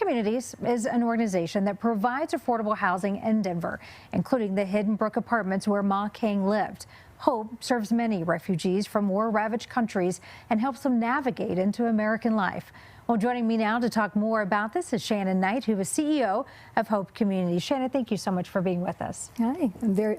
Communities is an organization that provides affordable housing in Denver, including the Hidden Brook Apartments where Ma Kang lived. Hope serves many refugees from war-ravaged countries and helps them navigate into American life. Well, joining me now to talk more about this is Shannon Knight, who is CEO of Hope Communities. Shannon, thank you so much for being with us. Hi,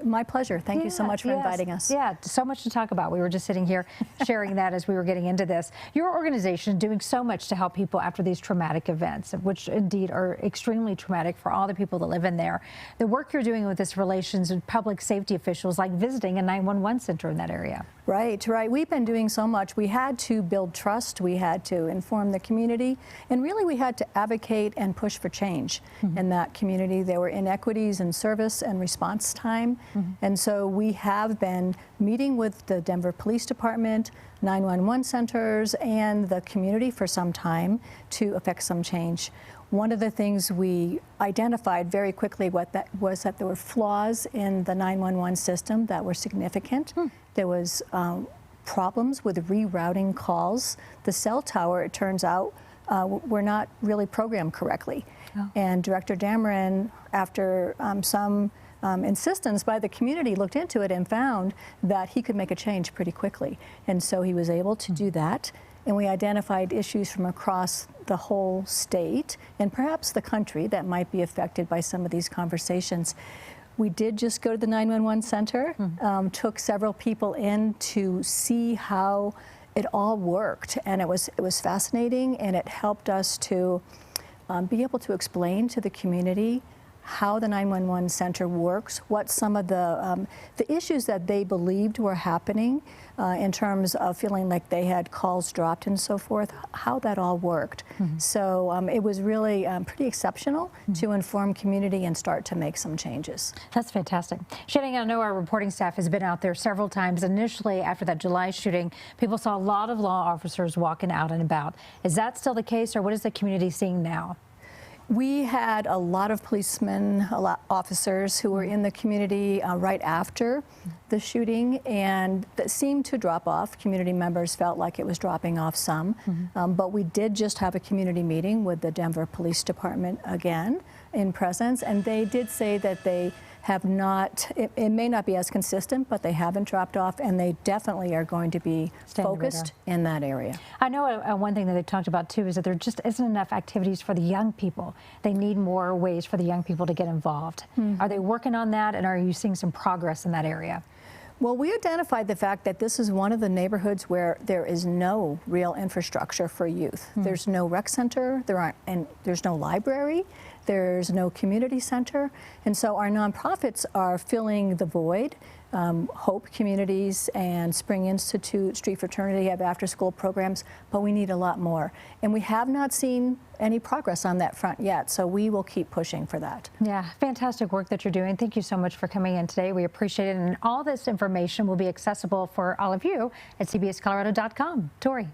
my pleasure. Thank you so much for inviting us. Yeah, so much to talk about. We were just sitting here sharing that as we were getting into this. Your organization is doing so much to help people after these traumatic events, which indeed are extremely traumatic for all the people that live in there. The work you're doing with this relations with public safety officials, like visiting a 911 center in that area. Right. We've been doing so much. We had to build trust. We had to inform the community. And really, we had to advocate and push for change in that community. There were inequities in service and response time. And so we have been meeting with the Denver Police Department, 911 centers, and the community for some time to effect some change. One of the things we identified very quickly was that there were flaws in the 911 system that were significant. There was problems with rerouting calls. The cell tower, it turns out, were not really programmed correctly. And Director Dameron, after some insistence by the community, looked into it and found that he could make a change pretty quickly. And so he was able to do that. And we identified issues from across the whole state and perhaps the country that might be affected by some of these conversations. We did just go to the 911 center, took several people in to see how it all worked, and it was fascinating, and it helped us to be able to explain to the community how the 911 center works, what some of the issues that they believed were happening in terms of feeling like they had calls dropped and so forth, how that all worked. So it was really pretty exceptional to inform community and start to make some changes. That's fantastic. Shannon, I know our reporting staff has been out there several times. Initially, after that July shooting, people saw a lot of law officers walking out and about. Is that still the case, or what is the community seeing now? We had a lot of policemen, officers who were in the community right after the shooting, and that seemed to drop off. Community members felt like it was dropping off some, but we did just have a community meeting with the Denver Police Department again in presence, and they did say that they have not, it may not be as consistent, but they haven't dropped off, and they definitely are going to be focused in that area. I know one thing that they talked about too is that there just isn't enough activities for the young people. They need more ways for the young people to get involved. Are they working on that, and are you seeing some progress in that area? Well, we identified the fact that this is one of the neighborhoods where there is no real infrastructure for youth. There's no rec center, there's no library, there's no community center, and so our nonprofits are filling the void. Hope Communities and Spring Institute, Street Fraternity have after-school programs, but we need a lot more. And we have not seen any progress on that front yet, so we will keep pushing for that. Yeah, fantastic work that you're doing. Thank you so much for coming in today. We appreciate it, and all this information will be accessible for all of you at cbscolorado.com. Tori.